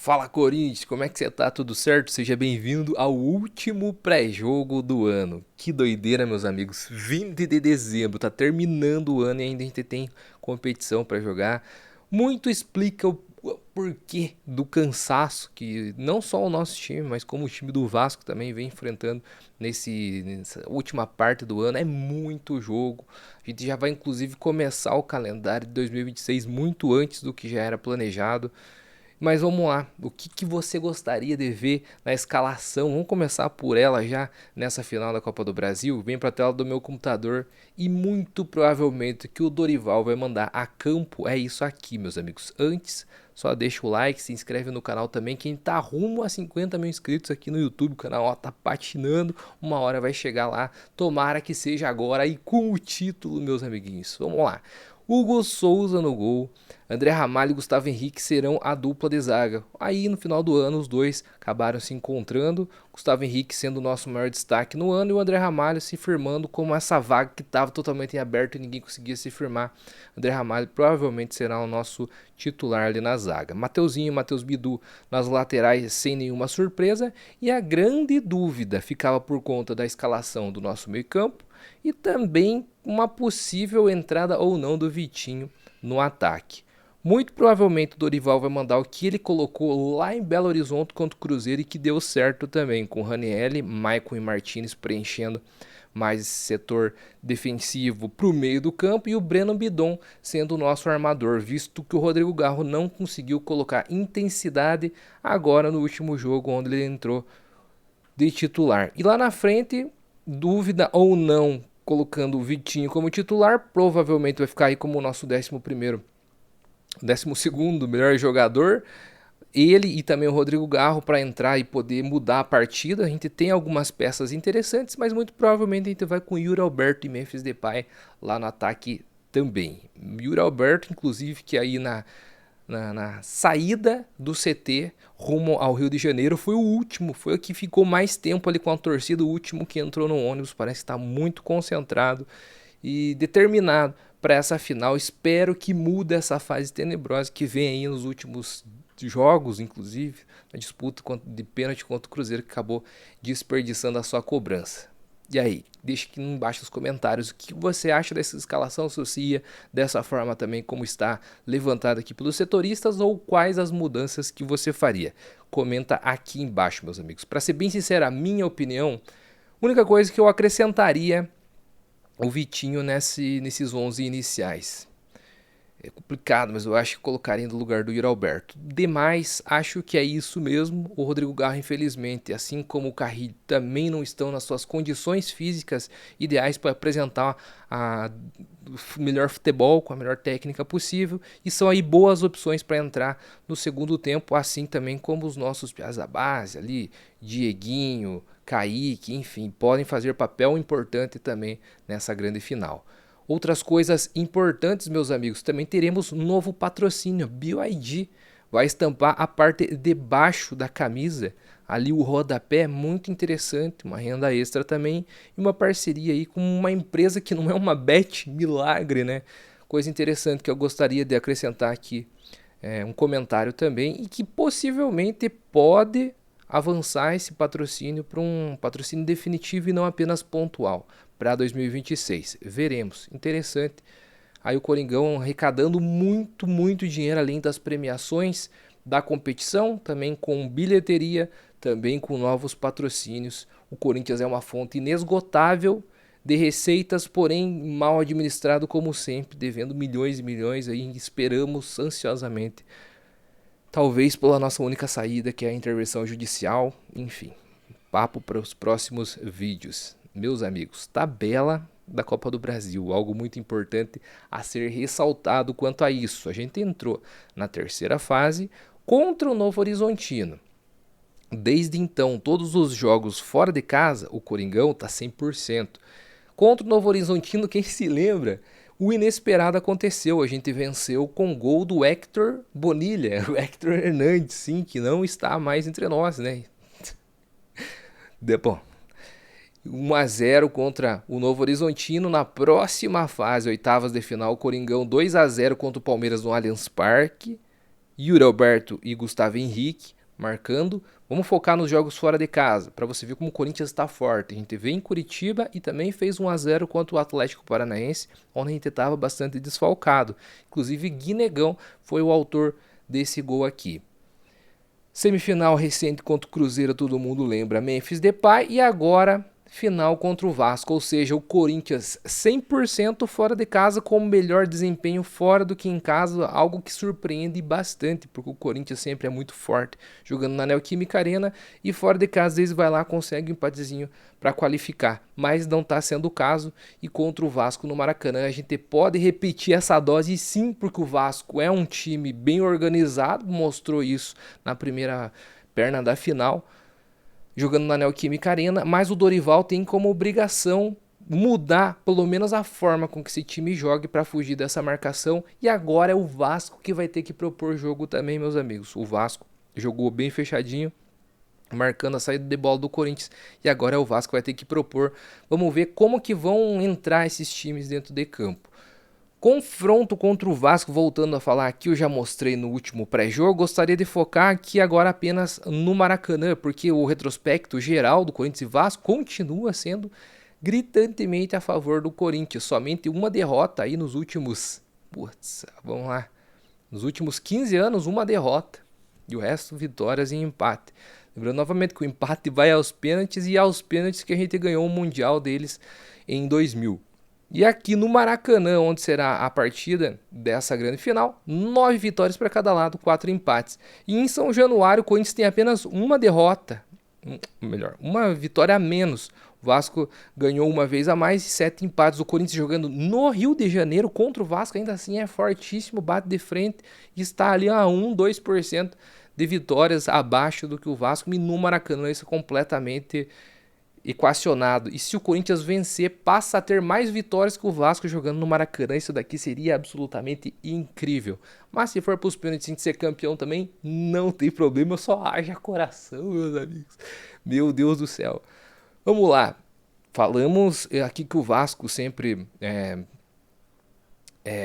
Fala Corinthians, como é que você tá? Tudo certo? Seja bem-vindo ao último pré-jogo do ano. Que doideira, meus amigos. 20 de dezembro, tá terminando o ano e ainda a gente tem competição pra jogar. Muito explica o porquê do cansaço que não só o nosso time, mas como o time do Vasco também vem enfrentando nessa última parte do ano. É muito jogo. A gente já vai inclusive começar o calendário de 2026 muito antes do que já era planejado. Mas vamos lá, o que você gostaria de ver na escalação? Vamos começar por ela já nessa final da Copa do Brasil. Vem para a tela do meu computador e muito provavelmente que o Dorival vai mandar a campo é isso aqui, meus amigos. Antes, só deixa o like, se inscreve no canal também. Quem tá rumo a 50 mil inscritos aqui no YouTube, o canal ó, tá patinando, uma hora vai chegar lá. Tomara que seja agora e com o título, meus amiguinhos. Vamos lá. Hugo Souza no gol, André Ramalho e Gustavo Henrique serão a dupla de zaga. Aí no final do ano os dois acabaram se encontrando, Gustavo Henrique sendo o nosso maior destaque no ano e o André Ramalho se firmando como essa vaga que estava totalmente em aberto e ninguém conseguia se firmar. André Ramalho provavelmente será o nosso titular ali na zaga. Mateuzinho e Matheus Bidu nas laterais sem nenhuma surpresa e a grande dúvida ficava por conta da escalação do nosso meio-campo e também uma possível entrada ou não do Vitinho no ataque. Muito provavelmente o Dorival vai mandar o que ele colocou lá em Belo Horizonte contra o Cruzeiro e que deu certo também, com Ranieri, Maicon e Martinez preenchendo mais esse setor defensivo para o meio do campo e o Breno Bidon sendo o nosso armador, visto que o Rodrigo Garro não conseguiu colocar intensidade agora no último jogo onde ele entrou de titular. E lá na frente, dúvida ou não, colocando o Vitinho como titular, provavelmente vai ficar aí como o nosso 11º, 12º melhor jogador. Ele e também o Rodrigo Garro para entrar e poder mudar a partida. A gente tem algumas peças interessantes, mas muito provavelmente a gente vai com Yuri Alberto e Memphis Depay lá no ataque também. Yuri Alberto, inclusive, que aí na saída do CT rumo ao Rio de Janeiro foi o último, foi o que ficou mais tempo ali com a torcida, o último que entrou no ônibus, parece estar muito concentrado e determinado para essa final. Espero que mude essa fase tenebrosa que vem aí nos últimos jogos, inclusive na disputa de pênalti contra o Cruzeiro que acabou desperdiçando a sua cobrança. E aí, deixe aqui embaixo nos comentários o que você acha dessa escalação, associa dessa forma também como está levantada aqui pelos setoristas ou quais as mudanças que você faria. Comenta aqui embaixo, meus amigos. Para ser bem sincero, a minha opinião, a única coisa que eu acrescentaria o Vitinho nesses 11 iniciais. É complicado, mas eu acho que colocaria no lugar do Yuri Alberto. Demais, acho que é isso mesmo. O Rodrigo Garro, infelizmente, assim como o Carrilho, também não estão nas suas condições físicas ideais para apresentar o melhor futebol com a melhor técnica possível. E são aí boas opções para entrar no segundo tempo, assim também como os nossos piás da base ali, Dieguinho, Kaique, enfim, podem fazer papel importante também nessa grande final. Outras coisas importantes, meus amigos, também teremos um novo patrocínio, BYD. Vai estampar a parte de baixo da camisa, ali o rodapé, muito interessante, uma renda extra também, e uma parceria aí com uma empresa que não é uma bet milagre, né? Coisa interessante que eu gostaria de acrescentar aqui, um comentário também, e que possivelmente pode avançar esse patrocínio para um patrocínio definitivo e não apenas pontual para 2026. Veremos. Interessante. Aí o Coringão arrecadando muito dinheiro além das premiações da competição, também com bilheteria, também com novos patrocínios. O Corinthians é uma fonte inesgotável de receitas, porém mal administrado como sempre, devendo milhões e milhões aí, esperamos ansiosamente. Talvez pela nossa única saída, que é a intervenção judicial, enfim. Papo para os próximos vídeos. Meus amigos, tabela da Copa do Brasil, algo muito importante a ser ressaltado quanto a isso. A gente entrou na terceira fase contra o Novo Horizontino. Desde então, todos os jogos fora de casa, o Coringão está 100%. Contra o Novo Horizontino, quem se lembra? O inesperado aconteceu, a gente venceu com o gol do Hector Bonilha, o Hector Hernandes, sim, que não está mais entre nós, né? Bom, 1-0 contra o Novo Horizontino. Na próxima fase, oitavas de final, o Coringão 2-0 contra o Palmeiras no Allianz Parque. Yuri Alberto e Gustavo Henrique. marcando. Vamos focar nos jogos fora de casa, para você ver como o Corinthians está forte. A gente veio em Curitiba e também fez 1-0 contra o Atlético Paranaense, onde a gente estava bastante desfalcado. Inclusive, Guinegão foi o autor desse gol aqui. Semifinal recente contra o Cruzeiro, todo mundo lembra, Memphis Depay, e agora final contra o Vasco, ou seja, o Corinthians 100% fora de casa com melhor desempenho fora do que em casa, algo que surpreende bastante, porque o Corinthians sempre é muito forte, jogando na Neoquímica Arena e fora de casa às vezes vai lá, consegue um empatezinho para qualificar, mas não está sendo o caso, e contra o Vasco no Maracanã a gente pode repetir essa dose sim, porque o Vasco é um time bem organizado, mostrou isso na primeira perna da final, jogando na Neoquímica Arena, mas o Dorival tem como obrigação mudar pelo menos a forma com que esse time jogue para fugir dessa marcação, e agora é o Vasco que vai ter que propor jogo também, meus amigos. O Vasco jogou bem fechadinho, marcando a saída de bola do Corinthians, e agora é o Vasco que vai ter que propor. Vamos ver como que vão entrar esses times dentro de campo. Confronto contra o Vasco, voltando a falar aqui, eu já mostrei no último pré-jogo, gostaria de focar aqui agora apenas no Maracanã, porque o retrospecto geral do Corinthians e Vasco continua sendo gritantemente a favor do Corinthians, somente uma derrota aí nos últimos, vamos lá, nos últimos 15 anos, uma derrota, e o resto vitórias e empate. Lembrando novamente que o empate vai aos pênaltis, e aos pênaltis que a gente ganhou o Mundial deles em 2000. E aqui no Maracanã, onde será a partida dessa grande final, 9 vitórias para cada lado, 4 empates. E em São Januário, o Corinthians tem apenas uma derrota, uma vitória a menos. O Vasco ganhou uma vez a mais e 7 empates. O Corinthians jogando no Rio de Janeiro contra o Vasco, ainda assim é fortíssimo, bate de frente e está ali a 2% de vitórias abaixo do que o Vasco. E no Maracanã isso é completamente equacionado, e se o Corinthians vencer, passa a ter mais vitórias que o Vasco jogando no Maracanã. Isso daqui seria absolutamente incrível, mas se for para os pênaltis de ser campeão também, não tem problema, só haja coração, meus amigos, meu Deus do céu. Vamos lá, falamos aqui que o Vasco sempre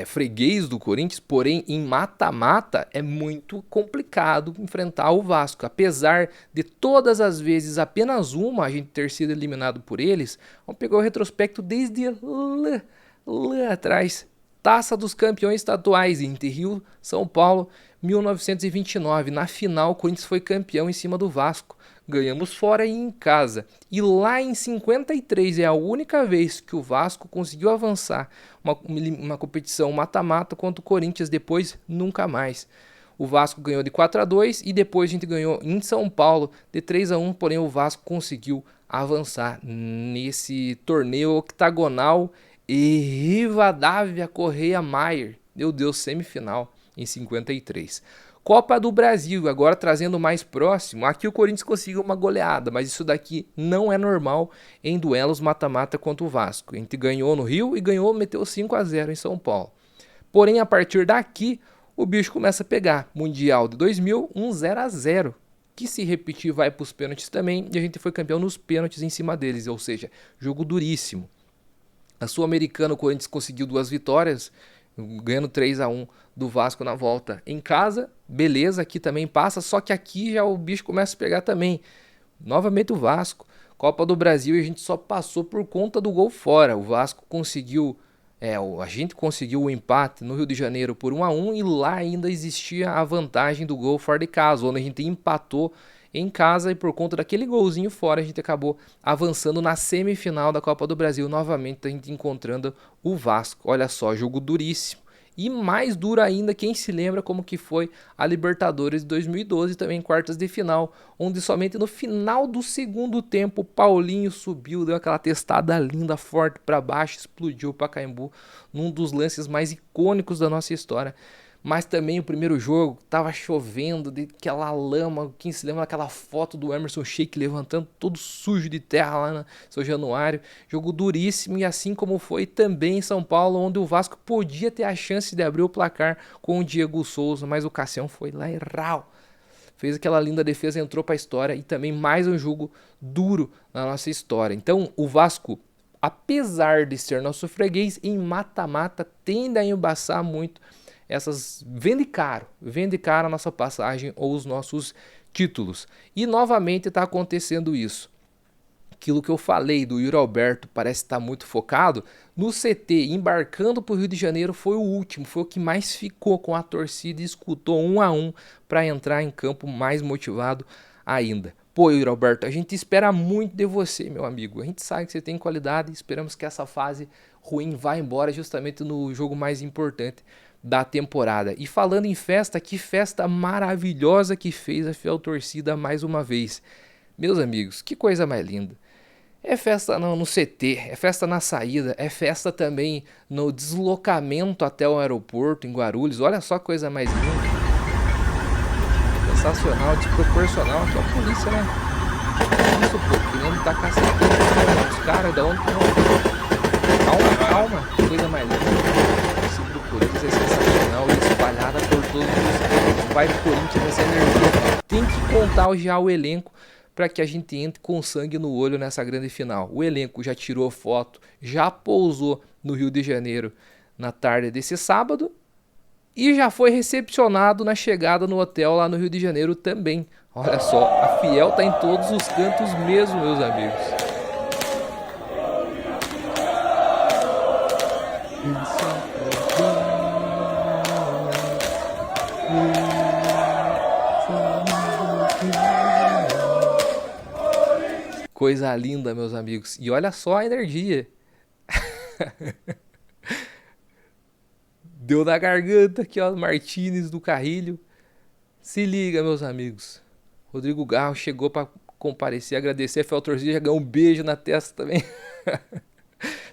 freguês do Corinthians, porém em mata-mata é muito complicado enfrentar o Vasco. Apesar de todas as vezes, apenas uma, a gente ter sido eliminado por eles, vamos pegar o retrospecto desde lá atrás. Taça dos Campeões Estaduais, Inter Rio, São Paulo, 1929. Na final, o Corinthians foi campeão em cima do Vasco. Ganhamos fora e em casa. E lá em 53 é a única vez que o Vasco conseguiu avançar uma competição mata-mata contra o Corinthians, depois nunca mais. O Vasco ganhou de 4-2 e depois a gente ganhou em São Paulo de 3-1, porém o Vasco conseguiu avançar nesse torneio octagonal e Rivadavia Correia Maier. Meu Deus, semifinal em 53. Copa do Brasil, agora trazendo mais próximo, aqui o Corinthians conseguiu uma goleada, mas isso daqui não é normal em duelos mata-mata contra o Vasco. A gente ganhou no Rio e ganhou, meteu 5-0 em São Paulo. Porém, a partir daqui, o bicho começa a pegar. Mundial de 2000, 0-0, que se repetir vai para os pênaltis também, e a gente foi campeão nos pênaltis em cima deles, ou seja, jogo duríssimo. A Sul-Americana, o Corinthians conseguiu 2 vitórias, ganhando 3-1 do Vasco na volta. Em casa, beleza, aqui também passa, só que aqui já o bicho começa a pegar também. Novamente o Vasco, Copa do Brasil, e a gente só passou por conta do gol fora. O Vasco conseguiu, a gente conseguiu o empate no Rio de Janeiro por 1-1, e lá ainda existia a vantagem do gol fora de casa, onde a gente empatou em casa, e por conta daquele golzinho fora a gente acabou avançando na semifinal da Copa do Brasil, novamente a gente encontrando o Vasco. Olha só, jogo duríssimo. E mais duro ainda, quem se lembra como que foi a Libertadores de 2012, também quartas de final, onde somente no final do segundo tempo o Paulinho subiu, deu aquela testada linda, forte para baixo, explodiu o Pacaembu, num dos lances mais icônicos da nossa história. Mas também o primeiro jogo, tava chovendo, de aquela lama, quem se lembra daquela foto do Emerson Sheik levantando todo sujo de terra lá no São Januário. Jogo duríssimo, e assim como foi também em São Paulo, onde o Vasco podia ter a chance de abrir o placar com o Diego Souza, mas o Cassião foi lá e rau, fez aquela linda defesa, entrou para a história, e também mais um jogo duro na nossa história. Então o Vasco, apesar de ser nosso freguês, em mata-mata tende a embaçar muito vende caro a nossa passagem ou os nossos títulos. E novamente está acontecendo isso. Aquilo que eu falei do Yuri Alberto parece estar muito focado no CT, embarcando para o Rio de Janeiro foi o último, foi o que mais ficou com a torcida e escutou 1 a 1 para entrar em campo mais motivado ainda. Pô, Yuri Alberto, a gente espera muito de você, meu amigo. A gente sabe que você tem qualidade e esperamos que essa fase ruim vá embora justamente no jogo mais importante da temporada. E falando em festa, que festa maravilhosa que fez a fiel torcida mais uma vez. Meus amigos, que coisa mais linda. É festa no CT, é festa na saída, é festa também no deslocamento até o aeroporto em Guarulhos. Olha só que coisa mais linda. Sensacional, desproporcional. Aqui é a polícia, né? Isso, pô, querendo tacar certeza os caras, da onde que calma, calma, que coisa mais linda. O símbolo do Corinthians é sensacional e espalhada por todos os cantos. Vai do Corinthians essa energia. Tem que contar já o elenco para que a gente entre com sangue no olho nessa grande final. O elenco já tirou foto, já pousou no Rio de Janeiro na tarde desse sábado e já foi recepcionado na chegada no hotel lá no Rio de Janeiro também. Olha só, a Fiel tá em todos os cantos mesmo, meus amigos. Coisa linda, meus amigos. E olha só a energia. Deu na garganta aqui, ó, Martínez do Carrilho. Se liga, meus amigos. Rodrigo Garro chegou para comparecer, agradecer a fiel torcida, já ganhou um beijo na testa também.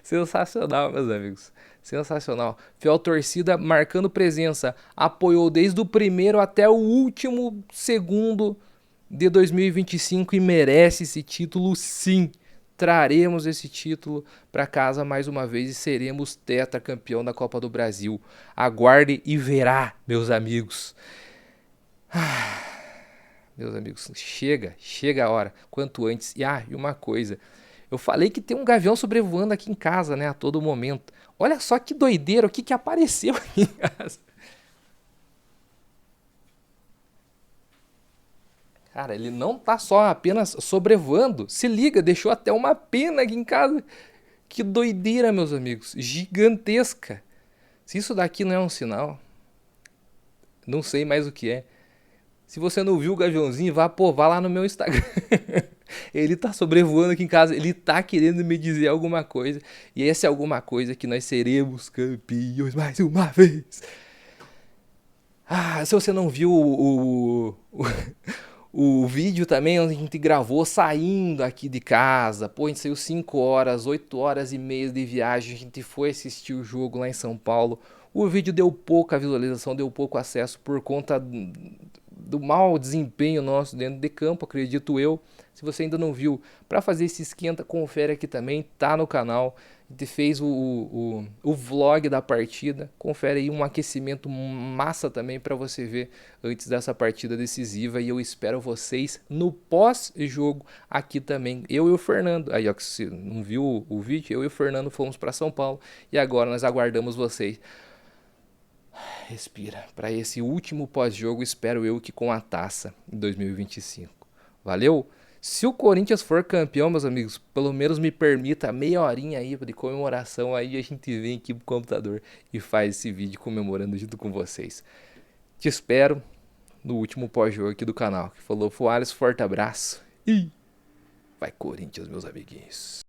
Sensacional, meus amigos. Sensacional. Fiel torcida marcando presença. Apoiou desde o primeiro até o último segundo de 2025 e merece esse título, sim. Traremos esse título para casa mais uma vez e seremos tetracampeão da Copa do Brasil. Aguarde e verá, meus amigos. Meus amigos, chega a hora, quanto antes. E uma coisa, eu falei que tem um gavião sobrevoando aqui em casa, né, a todo momento. Olha só que doideira, o que apareceu aqui em casa. Cara, ele não tá só apenas sobrevoando, se liga, deixou até uma pena aqui em casa. Que doideira, meus amigos, gigantesca. Se isso daqui não é um sinal, não sei mais o que é. Se você não viu o gaviãozinho, vá lá no meu Instagram. Ele tá sobrevoando aqui em casa, ele tá querendo me dizer alguma coisa. E essa é alguma coisa que nós seremos campeões mais uma vez. Se você não viu o vídeo também, onde a gente gravou saindo aqui de casa. Pô, a gente saiu 5 horas, 8 horas e meia de viagem. A gente foi assistir o jogo lá em São Paulo. O vídeo deu pouca visualização, deu pouco acesso por conta do mau desempenho nosso dentro de campo, acredito eu. Se você ainda não viu, para fazer esse esquenta, confere aqui também, tá no canal. A gente fez o vlog da partida, confere aí um aquecimento massa também para você ver antes dessa partida decisiva. E eu espero vocês no pós-jogo aqui também. Eu e o Fernando, aí ó, que se não viu o vídeo, eu e o Fernando fomos para São Paulo e agora nós aguardamos vocês. Respira. Para esse último pós-jogo, espero eu que com a taça em 2025. Valeu? Se o Corinthians for campeão, meus amigos, pelo menos me permita meia horinha aí de comemoração. Aí a gente vem aqui pro computador e faz esse vídeo comemorando junto com vocês. Te espero no último pós-jogo aqui do canal. Que falou, Fuales, forte abraço. E vai Corinthians, meus amiguinhos.